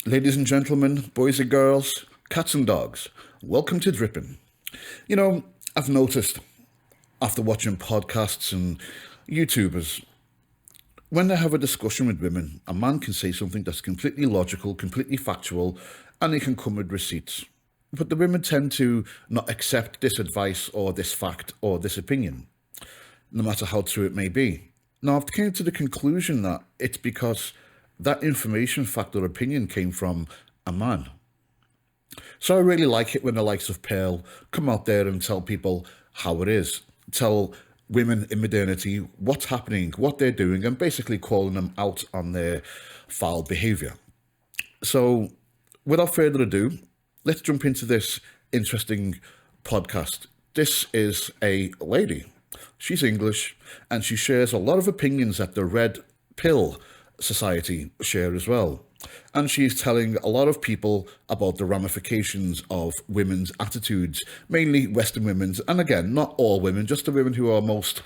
Ladies and gentlemen, boys and girls, cats and dogs, welcome to DRIPPIN. You know, I've noticed after watching podcasts and YouTubers, when they have a discussion with women, a man can say something that's completely logical, completely factual, and he can come with receipts. But the women tend to not accept this advice or this fact or this opinion, no matter how true it may be. Now, I've come to the conclusion that it's because that information, fact or opinion came from a man. So I really like it when the likes of Pearl come out there and tell people how it is. Tell women in modernity what's happening, what they're doing, and basically calling them out on their foul behaviour. So without further ado, let's jump into this interesting podcast. This is a lady. She's English and she shares a lot of opinions that the Red Pill Society share as well. And she's telling a lot of people about the ramifications of women's attitudes, mainly Western women's, and again, not all women, just the women who are most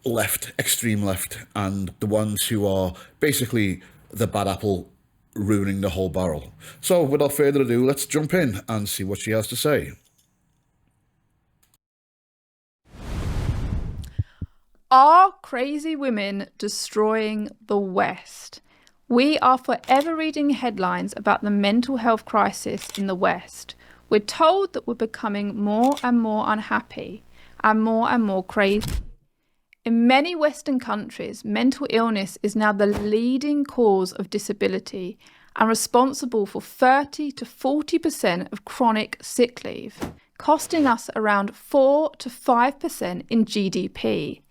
left, extreme left, and the ones who are basically the bad apple ruining the whole barrel. So without further ado, let's jump in and see what she has to say. Are crazy women destroying the West? We are forever reading headlines about the mental health crisis in the West. We're told that we're becoming more and more unhappy and more crazy. In many Western countries, mental illness is now the leading cause of disability and responsible for 30 to 40% of chronic sick leave, costing us around 4 to 5% in GDP.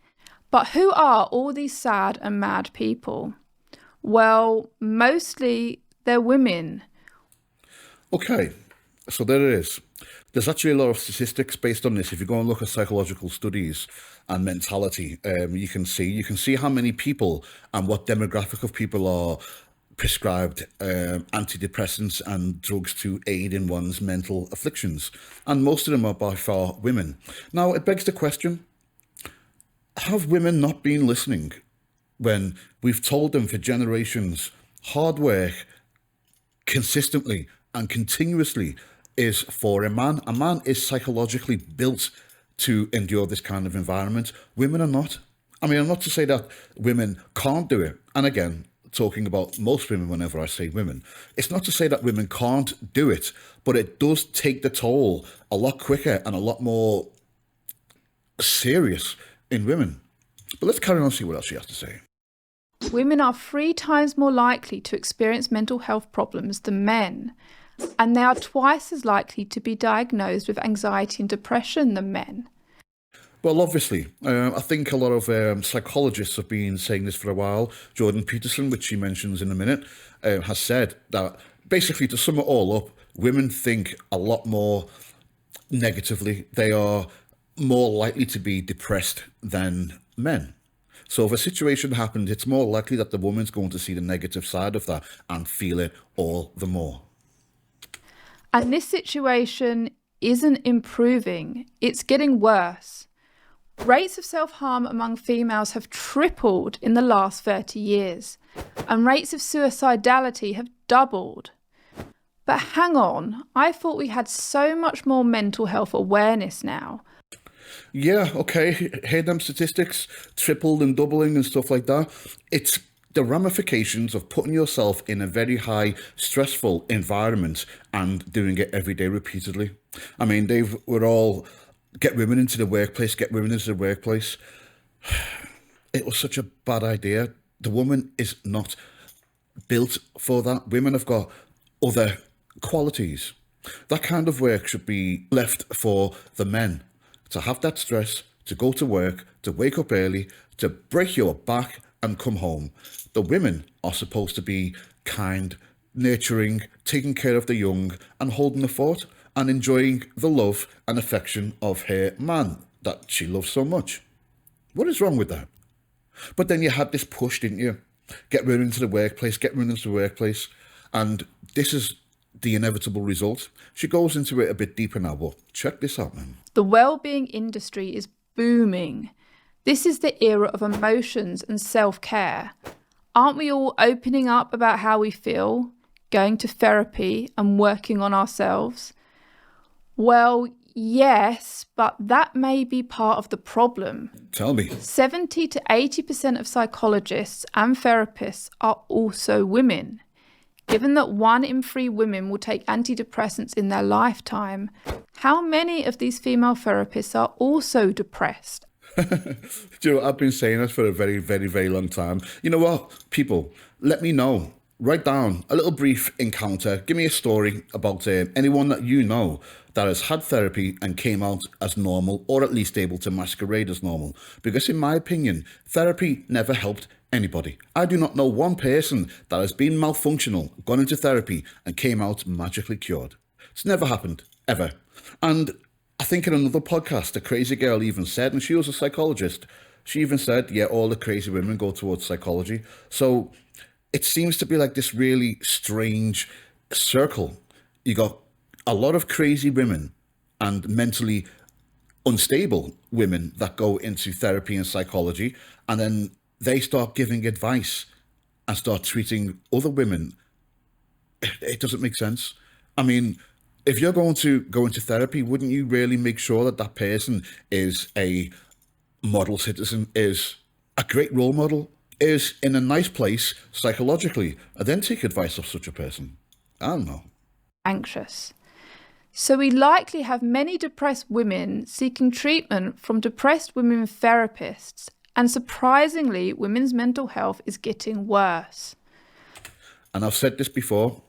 But who are all these sad and mad people? Well, mostly they're women. Okay, so there it is. There's actually a lot of statistics based on this. If you go and look at psychological studies and mentality, you can see how many people and what demographic of people are prescribed antidepressants and drugs to aid in one's mental afflictions. And most of them are by far women. Now, it begs the question, have women not been listening when we've told them for generations hard work consistently and continuously is for a man? A man is psychologically built to endure this kind of environment. Women are not. I mean, I'm not to say that women can't do it. And again, talking about most women whenever I say women, it's not to say that women can't do it, but it does take the toll a lot quicker and a lot more serious in women. But let's carry on and see what else she has to say. Women are 3 times more likely to experience mental health problems than men, and they are twice as likely to be diagnosed with anxiety and depression than men. Well, obviously, I think a lot of psychologists have been saying this for a while. Jordan Peterson, which she mentions in a minute, has said that basically, to sum it all up, women think a lot more negatively. They are more likely to be depressed than men. So if a situation happened, it's more likely that the woman's going to see the negative side of that and feel it all the more. And this situation isn't improving, it's getting worse. Rates of self-harm among females have tripled in the last 30 years, and rates of suicidality have doubled. But hang on, I thought we had so much more mental health awareness now. Yeah, okay, hear them statistics, tripled and doubling and stuff like that. It's the ramifications of putting yourself in a very high, stressful environment and doing it every day repeatedly. I mean, they were all, get women into the workplace. It was such a bad idea. The woman is not built for that. Women have got other qualities. That kind of work should be left for the men. To have that stress, to go to work, to wake up early, to break your back and come home. The women are supposed to be kind, nurturing, taking care of the young and holding the fort and enjoying the love and affection of her man that she loves so much. What is wrong with that? But then you had this push, didn't you? Get women into the workplace. And this is the inevitable result. She goes into it a bit deeper now, but check this out, man. The well-being industry is booming. This is the era of emotions and self-care. Aren't we all opening up about how we feel, going to therapy and working on ourselves? Well, yes, but that may be part of the problem. Tell me. 70 to 80% of psychologists and therapists are also women. Given that 1 in 3 women will take antidepressants in their lifetime, how many of these female therapists are also depressed? Do you know, I've been saying this for a very, very, very long time. You know what, people, let me know. Write down a little brief encounter. Give me a story about anyone that you know that has had therapy and came out as normal, or at least able to masquerade as normal. Because in my opinion, therapy never helped anybody. I do not know one person that has been malfunctional, gone into therapy and came out magically cured. It's never happened, ever. And I think in another podcast, a crazy girl even said, and she was a psychologist, she even said, yeah, all the crazy women go towards psychology. So it seems to be like this really strange circle. You got a lot of crazy women and mentally unstable women that go into therapy and psychology, and then they start giving advice and start treating other women. It doesn't make sense. I mean, if you're going to go into therapy, wouldn't you really make sure that that person is a model citizen, is a great role model, is in a nice place psychologically, and then take advice of such a person? I don't know. Anxious. So we likely have many depressed women seeking treatment from depressed women therapists, and surprisingly, women's mental health is getting worse. And I've said this before,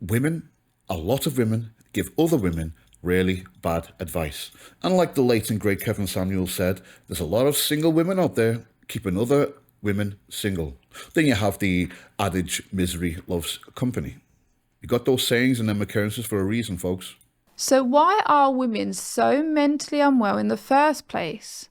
women, a lot of women, give other women really bad advice. And like the late and great Kevin Samuels said, there's a lot of single women out there keeping other women single. Then you have the adage, misery loves company. You got those sayings and them occurrences for a reason, folks. So why are women so mentally unwell in the first place?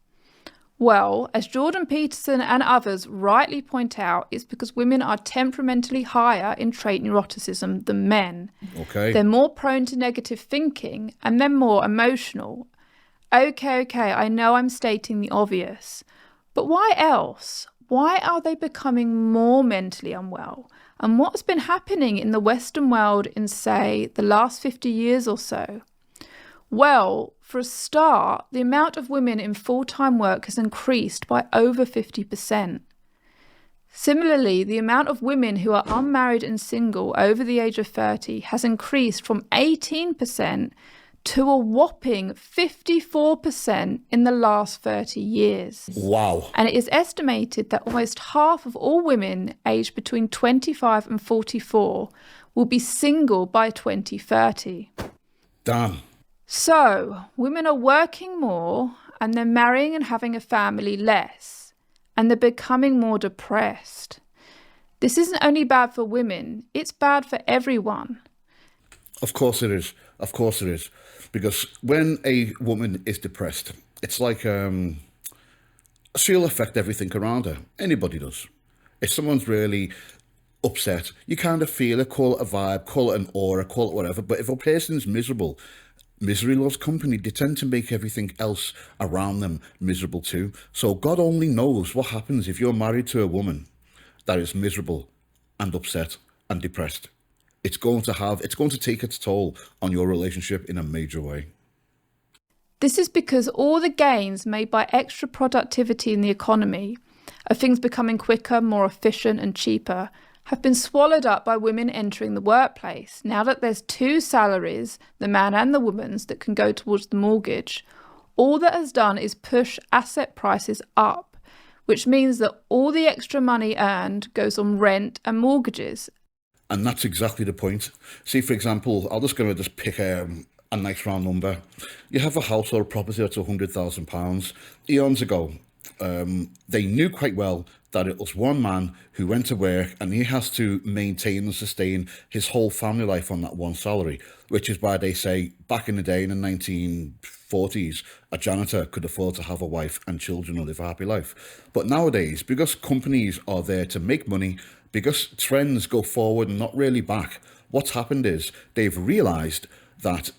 Well, as Jordan Peterson and others rightly point out, it's because women are temperamentally higher in trait neuroticism than men. Okay. They're more prone to negative thinking and they're more emotional. Okay, I know I'm stating the obvious. But why else? Why are they becoming more mentally unwell? And what's been happening in the Western world in, say, the last 50 years or so? Well, for a start, the amount of women in full-time work has increased by over 50%. Similarly, the amount of women who are unmarried and single over the age of 30 has increased from 18% to a whopping 54% in the last 30 years. Wow. And it is estimated that almost half of all women aged between 25 and 44 will be single by 2030. Damn. So, women are working more and they're marrying and having a family less, and they're becoming more depressed. This isn't only bad for women, it's bad for everyone. Of course it is. Of course it is. Because when a woman is depressed, it's like she'll affect everything around her. Anybody does. If someone's really upset, you kind of feel it, call it a vibe, call it an aura, call it whatever. But if a person's miserable, misery loves company. They tend to make everything else around them miserable too. So God only knows what happens if you're married to a woman that is miserable and upset and depressed. It's going to take its toll on your relationship in a major way. This is because all the gains made by extra productivity in the economy, of things becoming quicker, more efficient and cheaper, have been swallowed up by women entering the workplace. Now that there's 2 salaries, the man and the woman's, that can go towards the mortgage, all that has done is push asset prices up, which means that all the extra money earned goes on rent and mortgages. And that's exactly the point. See, for example, I'm just going to pick a nice round number. You have a house or a property that's £100,000. Eons ago, they knew quite well that it was one man who went to work and he has to maintain and sustain his whole family life on that one salary, which is why they say back in the day in the 1940s, a janitor could afford to have a wife and children and live a happy life. But nowadays, because companies are there to make money, because trends go forward and not really back, what's happened is they've realised that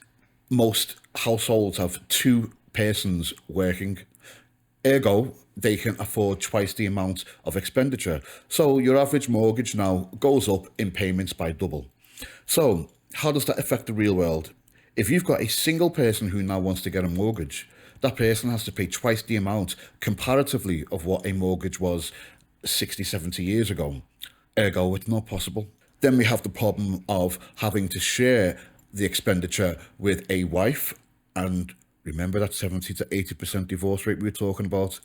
most households have 2 persons working. Ergo, they can afford twice the amount of expenditure. So your average mortgage now goes up in payments by double. So how does that affect the real world? If you've got a single person who now wants to get a mortgage, that person has to pay twice the amount comparatively of what a mortgage was 60, 70 years ago. Ergo, it's not possible. Then we have the problem of having to share the expenditure with a wife. And remember that 70 to 80% divorce rate we were talking about?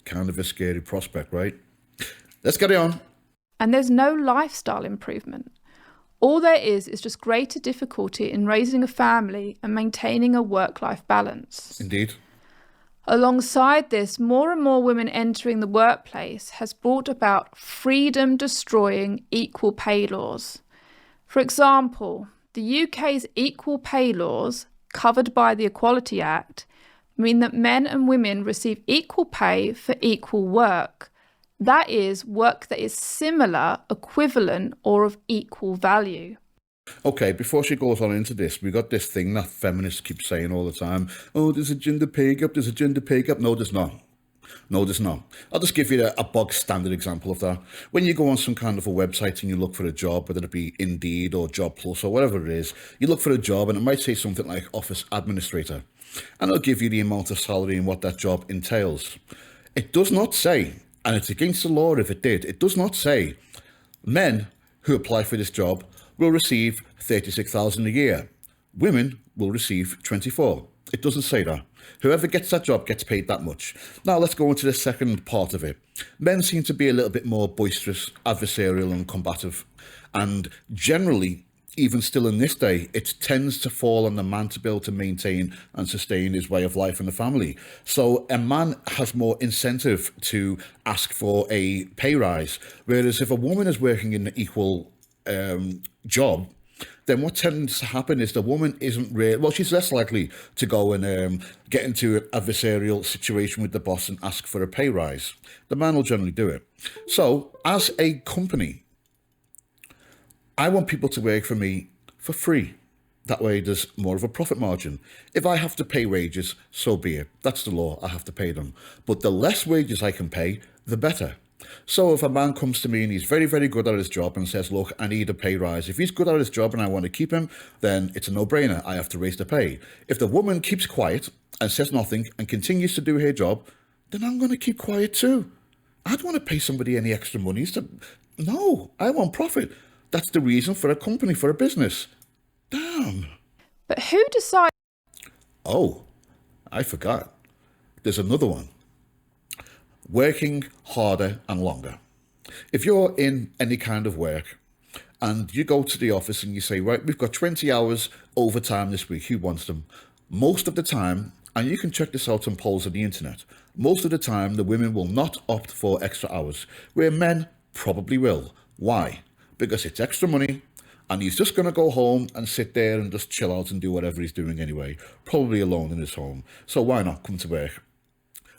Kind of a scary prospect, right? Let's get it on. And there's no lifestyle improvement. All there is just greater difficulty in raising a family and maintaining a work-life balance. Indeed. Alongside this, more and more women entering the workplace has brought about freedom-destroying equal pay laws. For example, the UK's equal pay laws, covered by the Equality Act, mean that men and women receive equal pay for equal work. That is, work that is similar, equivalent, or of equal value. Okay, before she goes on into this, we got this thing that feminists keep saying all the time. Oh, there's a gender pay gap, there's a gender pay gap. No, there's not. No, there's not. I'll just give you a bog standard example of that. When you go on some kind of a website and you look for a job, whether it be Indeed or Job Plus or whatever it is, you look for a job and it might say something like office administrator. And it'll give you the amount of salary and what that job entails. It does not say, and it's against the law if it did, it does not say men who apply for this job will receive 36,000 a year. Women will receive 24. It doesn't say that. Whoever gets that job gets paid that much. Now let's go into the second part of it. Men seem to be a little bit more boisterous, adversarial and combative. And generally, even still in this day, it tends to fall on the man to be able to maintain and sustain his way of life in the family. So a man has more incentive to ask for a pay rise. Whereas if a woman is working in an equal job, then what tends to happen is the woman isn't really, well, she's less likely to go and get into an adversarial situation with the boss and ask for a pay rise. The man will generally do it. So as a company, I want people to work for me for free. That way there's more of a profit margin. If I have to pay wages, so be it. That's the law, I have to pay them. But the less wages I can pay, the better. So if a man comes to me and he's very, very good at his job and says, look, I need a pay rise. If he's good at his job and I want to keep him, then it's a no-brainer. I have to raise the pay. If the woman keeps quiet and says nothing and continues to do her job, then I'm going to keep quiet too. I don't want to pay somebody any extra money. No, I want profit. That's the reason for a company, for a business. Damn. But who decides? Oh, I forgot. There's another one. Working harder and longer. If you're in any kind of work and you go to the office and you say, right, we've got 20 hours overtime this week, who wants them? Most of the time, and you can check this out on polls on the internet, most of the time the women will not opt for extra hours, where men probably will. Why? Because it's extra money and he's just going to go home and sit there and just chill out and do whatever he's doing anyway, probably alone in his home. So why not come to work?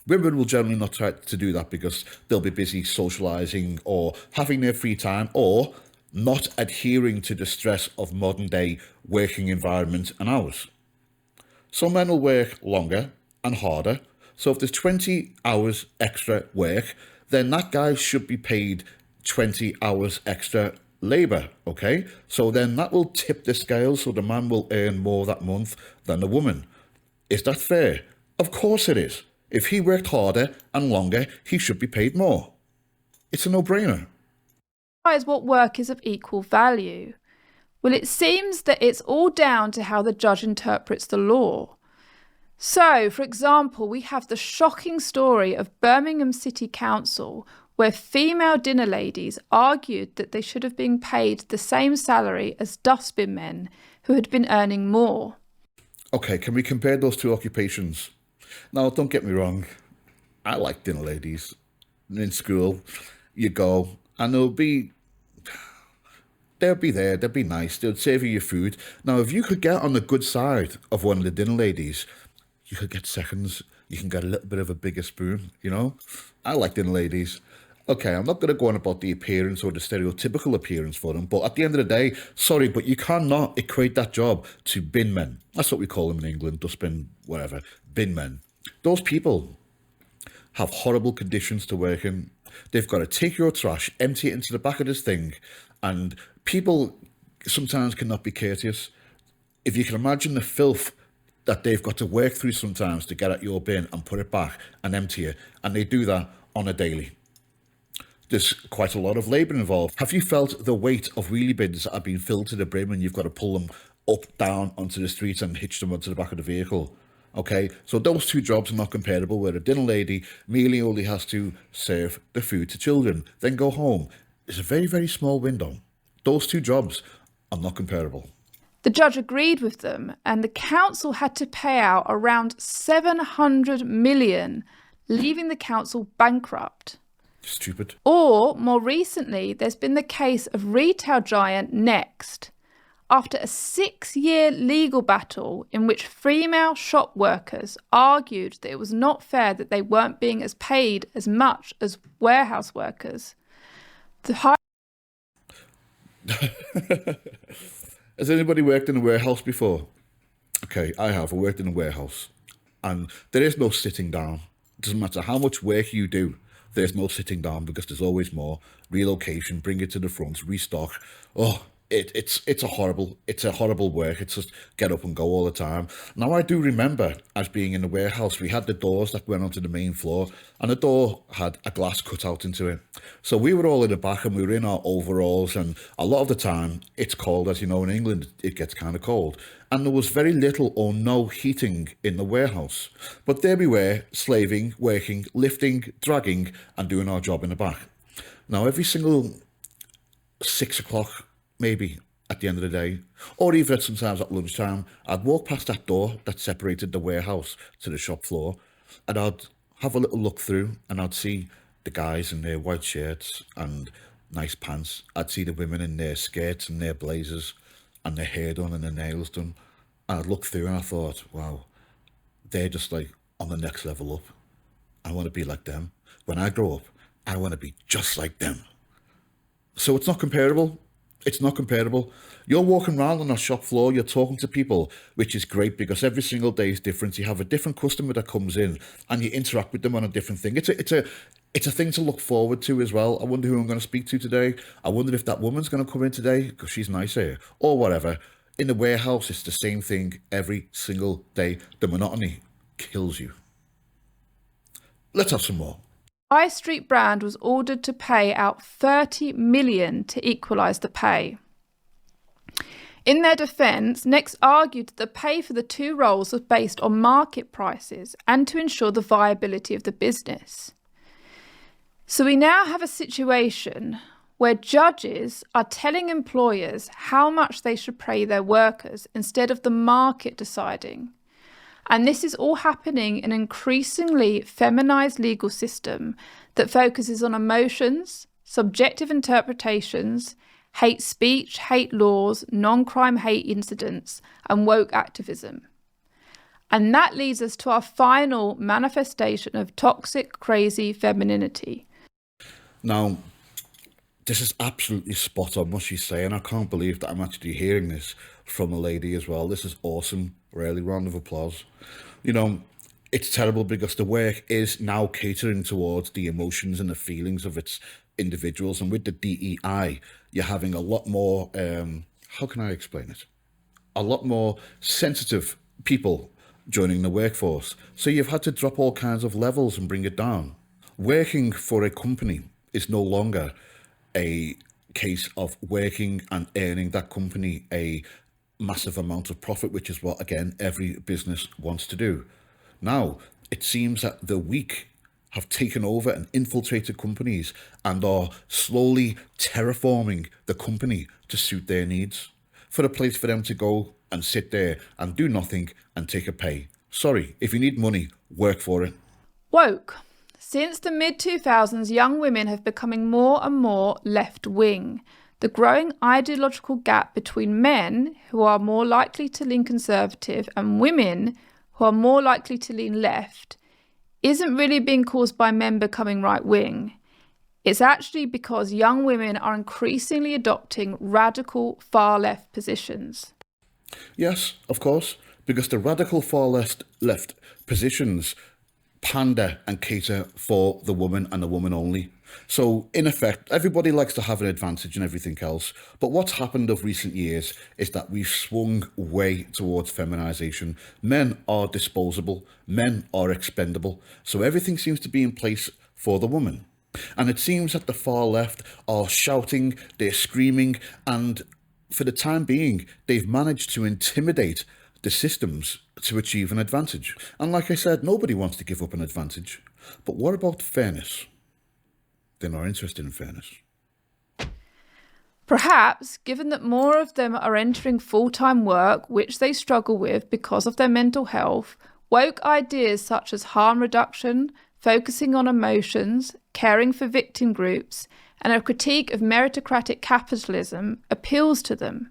Women will generally not try to do that because they'll be busy socialising or having their free time or not adhering to the stress of modern day working environment and hours. So men will work longer and harder. So if there's 20 hours extra work, then that guy should be paid 20 hours extra labour, okay? So then that will tip the scale so the man will earn more that month than the woman. Is that fair? Of course it is. If he worked harder and longer, he should be paid more. It's a no-brainer. What work is of equal value? Well, it seems that it's all down to how the judge interprets the law. So, for example, we have the shocking story of Birmingham City Council, where female dinner ladies argued that they should have been paid the same salary as dustbin men who had been earning more. Okay, can we compare those two occupations? Now, don't get me wrong. I like dinner ladies. In school, you go, and they'll be there, they'll be nice, they'll serve you your food. Now, if you could get on the good side of one of the dinner ladies, you could get seconds, you can get a little bit of a bigger spoon, you know? I like dinner ladies. Okay, I'm not going to go on about the appearance or the stereotypical appearance for them, but at the end of the day, sorry, but you cannot equate that job to bin men. That's what we call them in England, dustbin, whatever, bin men. Those people, have horrible conditions to work in. They've got to take your trash, empty it into the back of this thing, and people sometimes cannot be courteous. If you can imagine the filth that they've got to work through sometimes to get at your bin and put it back and empty it, and they do that on a daily. There's quite a lot of labour involved. Have you felt the weight of wheelie bins that have been filled to the brim and you've got to pull them up, down onto the street and hitch them onto the back of the vehicle? Okay, so those two jobs are not comparable, where a dinner lady merely only has to serve the food to children, then go home. It's a very, very small window. Those two jobs are not comparable. The judge agreed with them, and the council had to pay out around 700 million, leaving the council bankrupt. Stupid. Or, more recently, there's been the case of retail giant Next. After a 6-year legal battle in which female shop workers argued that it was not fair that they weren't being paid as much as warehouse workers, Has anybody worked in a warehouse before? Okay, I have. I worked in a warehouse. And there is no sitting down. It doesn't matter how much work you do, there's no sitting down, because there's always more. Relocation, bring it to the front, restock. Oh, it's a horrible work. It's just get up and go all the time. Now, I do remember, as being in the warehouse, we had the doors that went onto the main floor, and the door had a glass cut out into it. So we were all in the back, and we were in our overalls, and a lot of the time it's cold. As you know, in England it gets kind of cold, and there was very little or no heating in the warehouse. But there we were, slaving, working, lifting, dragging, and doing our job in the back. Now, every single 6 o'clock, maybe at the end of the day, or even sometimes at lunchtime, I'd walk past that door that separated the warehouse to the shop floor, and I'd have a little look through, and I'd see the guys in their white shirts and nice pants. I'd see the women in their skirts and their blazers and their hair done and their nails done. And I'd look through and I thought, wow, they're just like on the next level up. I want to be like them. When I grow up, I want to be just like them. So it's not comparable. It's not comparable. You're walking around on a shop floor, you're talking to people, which is great because every single day is different. You have a different customer that comes in and you interact with them on a different thing. It's a thing to look forward to as well. I wonder who I'm going to speak to today. I wonder if that woman's going to come in today because she's nice here or whatever. In the warehouse, it's the same thing every single day. The monotony kills you. Let's have some more. High Street brand was ordered to pay out 30 million to equalise the pay. In their defence, Next argued that the pay for the two roles was based on market prices and to ensure the viability of the business. So we now have a situation where judges are telling employers how much they should pay their workers instead of the market deciding. And this is all happening in an increasingly feminised legal system that focuses on emotions, subjective interpretations, hate speech, hate laws, non-crime hate incidents, and woke activism. And that leads us to our final manifestation of toxic, crazy femininity. Now, this is absolutely spot on what she's saying. I can't believe that I'm actually hearing this from a lady as well. This is awesome. Really, round of applause. You know, it's terrible because the work is now catering towards the emotions and the feelings of its individuals. And with the DEI, you're having a lot more, how can I explain it? A lot more sensitive people joining the workforce. So you've had to drop all kinds of levels and bring it down. Working for a company is no longer a case of working and earning that company a massive amount of profit, which is what, again, every business wants to do. Now, it seems that the weak have taken over and infiltrated companies and are slowly terraforming the company to suit their needs, for a place for them to go and sit there and do nothing and take a pay. Sorry, if you need money, work for it. Woke. Since the mid-2000s, young women have becoming more and more left-wing. The growing ideological gap between men, who are more likely to lean conservative, and women, who are more likely to lean left, isn't really being caused by men becoming right-wing. It's actually because young women are increasingly adopting radical far-left positions. Yes, of course, because the radical far left positions pander and cater for the woman and the woman only. So, in effect, everybody likes to have an advantage and everything else. But what's happened of recent years is that we've swung way towards feminization. Men are disposable, men are expendable. So everything seems to be in place for the woman. And it seems that the far left are shouting, they're screaming, and for the time being, they've managed to intimidate the systems to achieve an advantage. And like I said, nobody wants to give up an advantage. But what about fairness? They're not interested in fairness. Perhaps, given that more of them are entering full-time work, which they struggle with because of their mental health, woke ideas such as harm reduction, focusing on emotions, caring for victim groups, and a critique of meritocratic capitalism appeals to them.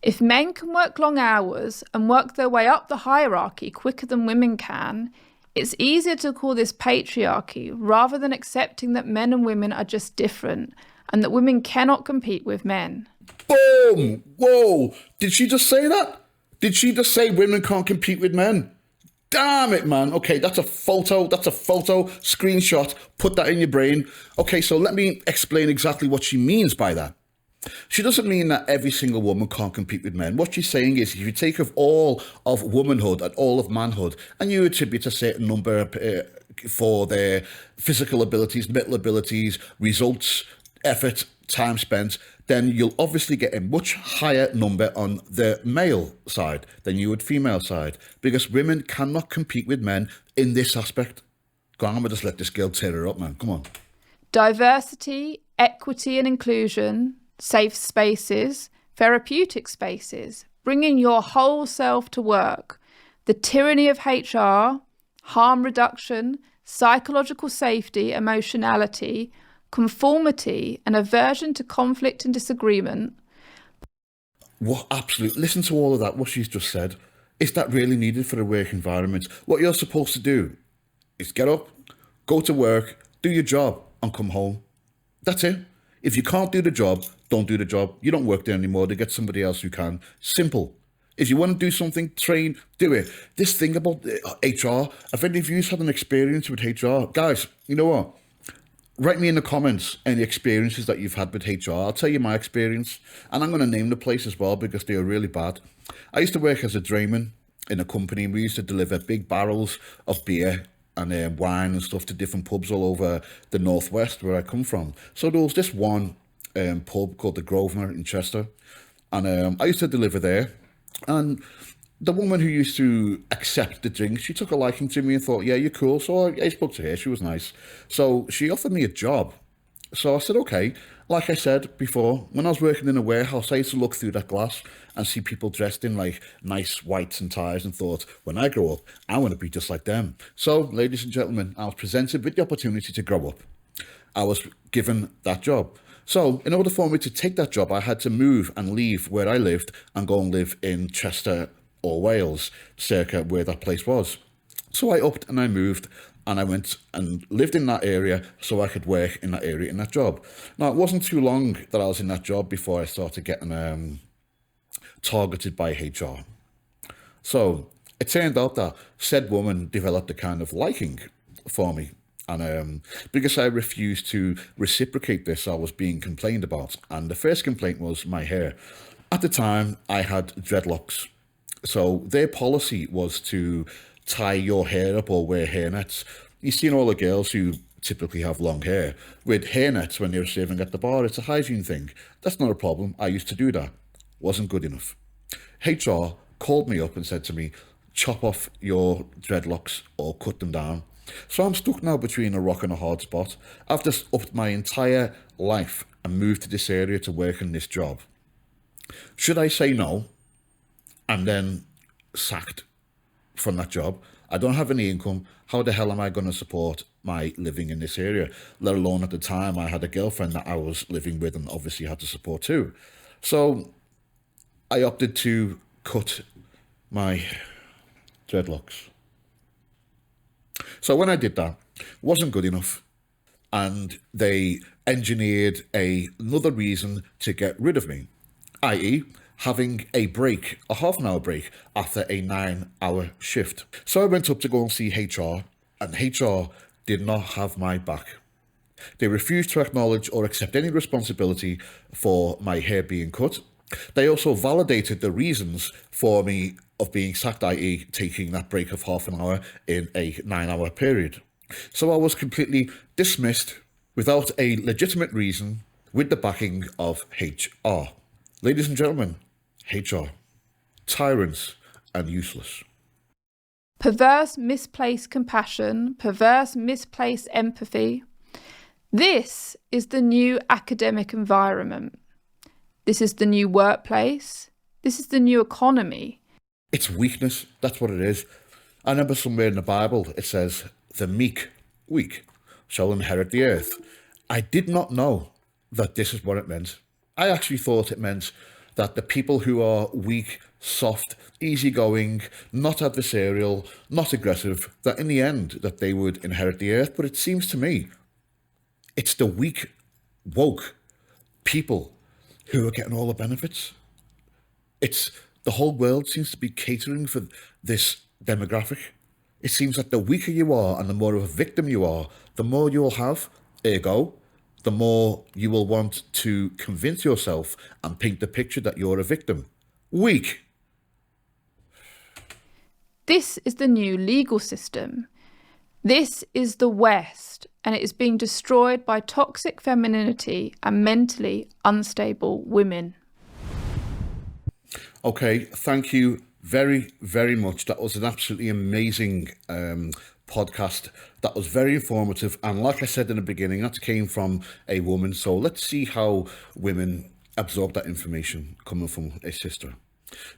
If men can work long hours and work their way up the hierarchy quicker than women can, it's easier to call this patriarchy rather than accepting that men and women are just different and that women cannot compete with men. Boom! Whoa! Did she just say that? Did she just say women can't compete with men? Damn it, man. Okay, that's a photo, screenshot. Put that in your brain. Okay, so let me explain exactly what she means by that. She doesn't mean that every single woman can't compete with men. What she's saying is if you take of all of womanhood and all of manhood and you attribute a certain number for their physical abilities, mental abilities, results, effort, time spent, then you'll obviously get a much higher number on the male side than you would female side, because women cannot compete with men in this aspect. Go on, I'm going to just let this girl tear her up, man. Come on. Diversity, equity and inclusion, safe spaces, therapeutic spaces, bringing your whole self to work, the tyranny of HR, harm reduction, psychological safety, emotionality, conformity, and aversion to conflict and disagreement. What? Absolutely. Listen to all of that, what she's just said. Is that really needed for a work environment? What you're supposed to do is get up, go to work, do your job, and come home. That's it. If you can't do the job, don't do the job. You don't work there anymore. They get somebody else who can. Simple. If you want to do something, train, do it. This thing about HR, have any of you had an experience with HR? Guys, you know what? Write me in the comments any experiences that you've had with HR. I'll tell you my experience. And I'm going to name the place as well because they are really bad. I used to work as a drayman in a company. We used to deliver big barrels of beer and wine and stuff to different pubs all over the northwest where I come from. So there was this one pub called the Grosvenor in Chester, and I used to deliver there. And the woman who used to accept the drinks, she took a liking to me and thought, yeah, you're cool. So I spoke to her. She was nice. So she offered me a job. So I said, okay. Like I said before, when I was working in a warehouse, I used to look through that glass and see people dressed in like nice whites and ties and thought, when I grow up, I want to be just like them. So, ladies and gentlemen, I was presented with the opportunity to grow up. I was given that job. So, in order for me to take that job, I had to move and leave where I lived and go and live in Chester or Wales, circa where that place was. So I upped and I moved and I went and lived in that area so I could work in that area in that job. Now, it wasn't too long that I was in that job before I started getting targeted by HR. So it turned out that said woman developed a kind of liking for me. And because I refused to reciprocate this, I was being complained about. And the first complaint was my hair. At the time, I had dreadlocks. So their policy was to tie your hair up or wear hairnets. You've seen all the girls who typically have long hair with hairnets when they're serving at the bar. It's a hygiene thing. That's not a problem. I used to do that. Wasn't good enough. HR called me up and said to me, chop off your dreadlocks or cut them down. So I'm stuck now between a rock and a hard spot. I've just upped my entire life and moved to this area to work in this job. Should I say no and then sacked from that job? I don't have any income. How the hell am I going to support my living in this area? Let alone at the time I had a girlfriend that I was living with and obviously had to support too. So I opted to cut my dreadlocks. So when I did that, it wasn't good enough. And they engineered another reason to get rid of me, i.e. having a break, a half an hour break after a 9-hour shift. So I went up to go and see HR. and HR did not have my back. They refused to acknowledge or accept any responsibility for my hair being cut. They also validated the reasons for me of being sacked, i.e. taking that break of half an hour in a 9-hour period. So I was completely dismissed without a legitimate reason with the backing of HR. Ladies and gentlemen, HR. Tyrants and useless. Perverse, misplaced compassion, perverse, misplaced empathy. This is the new academic environment. This is the new workplace. This is the new economy. It's weakness, that's what it is. I remember somewhere in the Bible it says, the meek, weak, shall inherit the earth. I did not know that this is what it meant. I actually thought it meant that the people who are weak, soft, easygoing, not adversarial, not aggressive, that in the end that they would inherit the earth. But it seems to me it's the weak, woke people who are getting all the benefits. It's the whole world seems to be catering for this demographic. It seems that the weaker you are and the more of a victim you are, the more you'll have, ergo, the more you will want to convince yourself and paint the picture that you're a victim. Weak. This is the new legal system. This is the West, and it is being destroyed by toxic femininity and mentally unstable women. Okay, thank you very, very much. That was an absolutely amazing podcast. That was very informative. And like I said in the beginning, that came from a woman. So let's see how women absorb that information coming from a sister.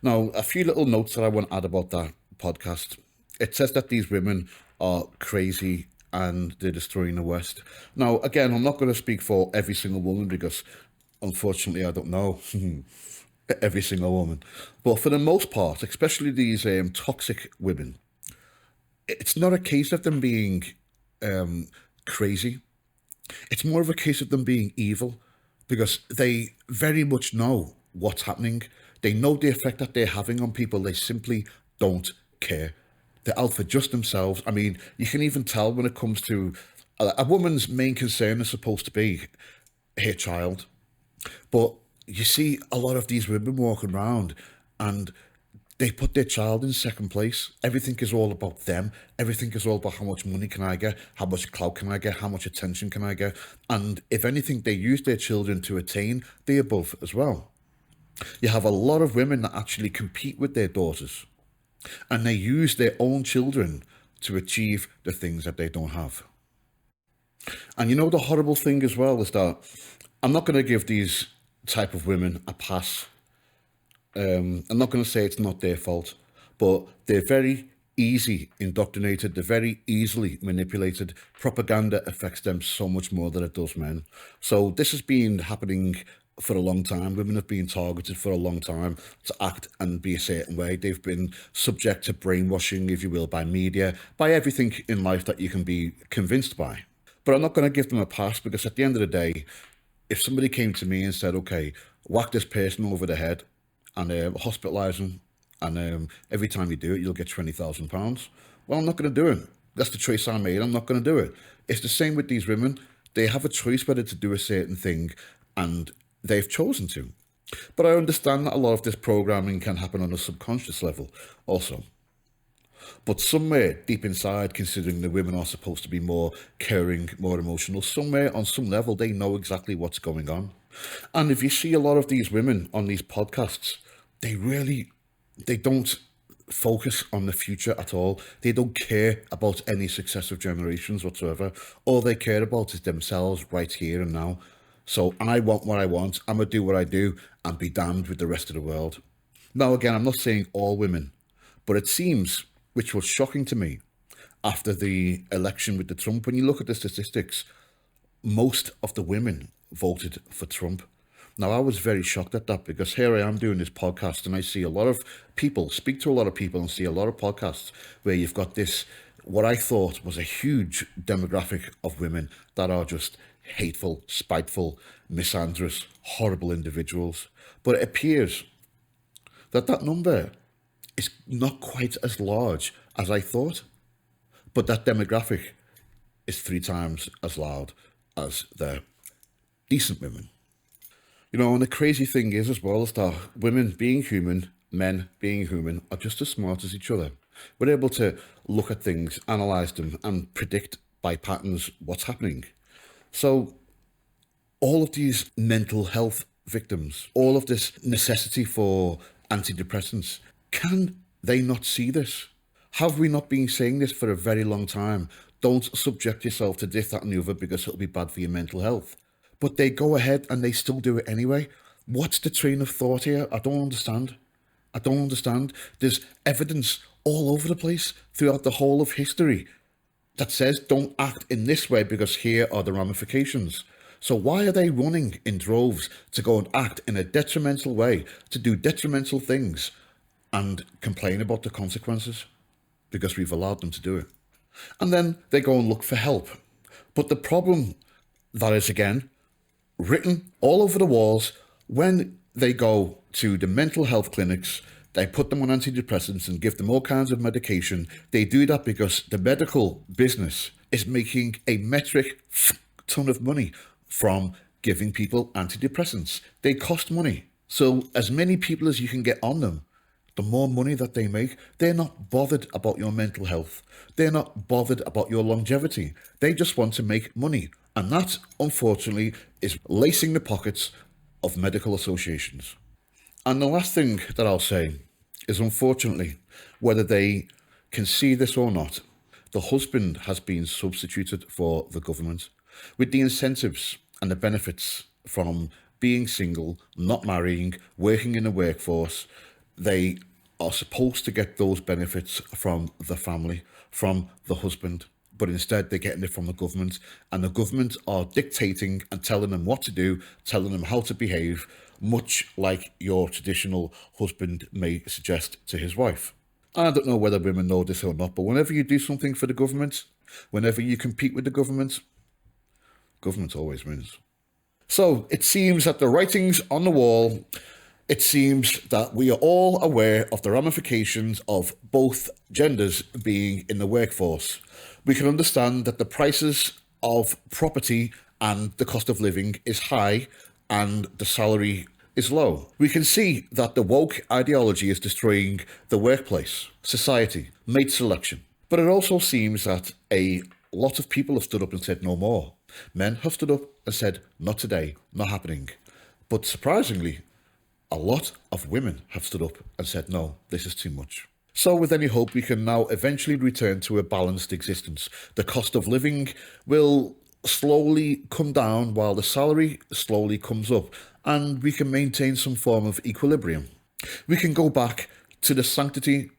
Now, a few little notes that I want to add about that podcast. It says that these women are crazy and they're destroying the West. Now, again, I'm not going to speak for every single woman because unfortunately I don't know every single woman. But for the most part, especially these toxic women, it's not a case of them being crazy. It's more of a case of them being evil because they very much know what's happening. They know the effect that they're having on people. They simply don't care. They're out for just themselves. I mean, you can even tell when it comes to a woman's main concern is supposed to be her child. But you see a lot of these women walking around and they put their child in second place. Everything is all about them. Everything is all about how much money can I get, how much clout can I get, how much attention can I get. And if anything, they use their children to attain the above as well. You have a lot of women that actually compete with their daughters and they use their own children to achieve the things that they don't have. And you know the horrible thing as well is that I'm not going to give these type of women a pass. I'm not going to say it's not their fault, but they're very easy indoctrinated. They're very easily manipulated. Propaganda affects them so much more than it does men. So this has been happening for a long time. Women have been targeted for a long time to act and be a certain way. They've been subject to brainwashing, if you will, by media, by everything in life that you can be convinced by. But I'm not going to give them a pass because at the end of the day, if somebody came to me and said, okay, whack this person over the head and hospitalise them, and every time you do it, you'll get £20,000. Well, I'm not going to do it. That's the choice I made. I'm not going to do it. It's the same with these women. They have a choice whether to do a certain thing, and they've chosen to. But I understand that a lot of this programming can happen on a subconscious level also. But somewhere deep inside, considering the women are supposed to be more caring, more emotional, somewhere on some level, they know exactly what's going on. And if you see a lot of these women on these podcasts, they don't focus on the future at all. They don't care about any successive generations whatsoever. All they care about is themselves right here and now. So I want what I want, I'm going to do what I do and be damned with the rest of the world. Now, again, I'm not saying all women, but it seems, which was shocking to me, after the election with the Trump, when you look at the statistics, most of the women voted for Trump. Now, I was very shocked at that because here I am doing this podcast and I see a lot of people, speak to a lot of people and see a lot of podcasts where you've got this, what I thought was a huge demographic of women that are just hateful, spiteful, misandrous, horrible individuals. But it appears that that number is not quite as large as I thought. but that demographic is 3 times as loud as the decent women. You know, and the crazy thing is as well is that women being human, men being human, are just as smart as each other. We're able to look at things, analyse them, and predict by patterns what's happening. So all of these mental health victims, all of this necessity for antidepressants, can they not see this? Have we not been saying this for a very long time? Don't subject yourself to this, that, and the other because it'll be bad for your mental health. But they go ahead and they still do it anyway. What's the train of thought here? I don't understand. I don't understand. There's evidence all over the place throughout the whole of history that says don't act in this way because here are the ramifications. So why are they running in droves to go and act in a detrimental way, to do detrimental things and complain about the consequences? Because we've allowed them to do it. And then they go and look for help. But the problem that is, again, written all over the walls, when they go to the mental health clinics, they put them on antidepressants and give them all kinds of medication. They do that because the medical business is making a metric ton of money from giving people antidepressants. They cost money. So as many people as you can get on them, the more money that they make. They're not bothered about your mental health. They're not bothered about your longevity. They just want to make money. And that, unfortunately, is lacing the pockets of medical associations. And the last thing that I'll say is, unfortunately, whether they can see this or not, the husband has been substituted for the government. With the incentives and the benefits from being single, not marrying, working in the workforce, they are supposed to get those benefits from the family, from the husband, but instead they're getting it from the government, and the government are dictating and telling them what to do, telling them how to behave, much like your traditional husband may suggest to his wife. I don't know whether women know this or not, but whenever you do something for the government, whenever you compete with the government always wins. So it seems that the writing's on the wall. It seems that we are all aware of the ramifications of both genders being in the workforce. We can understand that the prices of property and the cost of living is high and the salary is low. We can see that the woke ideology is destroying the workplace, society, mate selection. But it also seems that a lot of people have stood up and said no more. Men have stood up and said not today, not happening. But surprisingly, a lot of women have stood up and said, no, this is too much. So with any hope, we can now eventually return to a balanced existence. The cost of living will slowly come down while the salary slowly comes up, and we can maintain some form of equilibrium. We can go back to the sanctity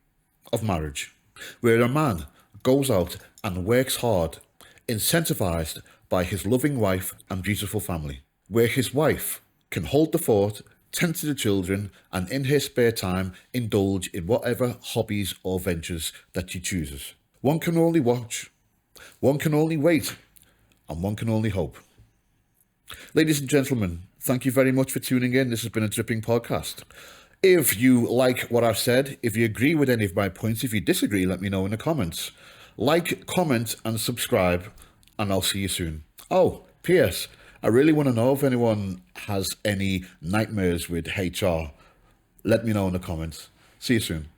of marriage, where a man goes out and works hard, incentivized by his loving wife and beautiful family, where his wife can hold the fort, tend to the children, and in her spare time indulge in whatever hobbies or ventures that she chooses. One can only watch, one can only wait, and one can only hope. Ladies and gentlemen, thank you very much for tuning in. This has been a Dripping Podcast. If you like what I've said, if you agree with any of my points, if you disagree, let me know in the comments. Like, comment, and subscribe, and I'll see you soon. Oh, P.S. I really want to know if anyone has any nightmares with HR. Let me know in the comments. See you soon.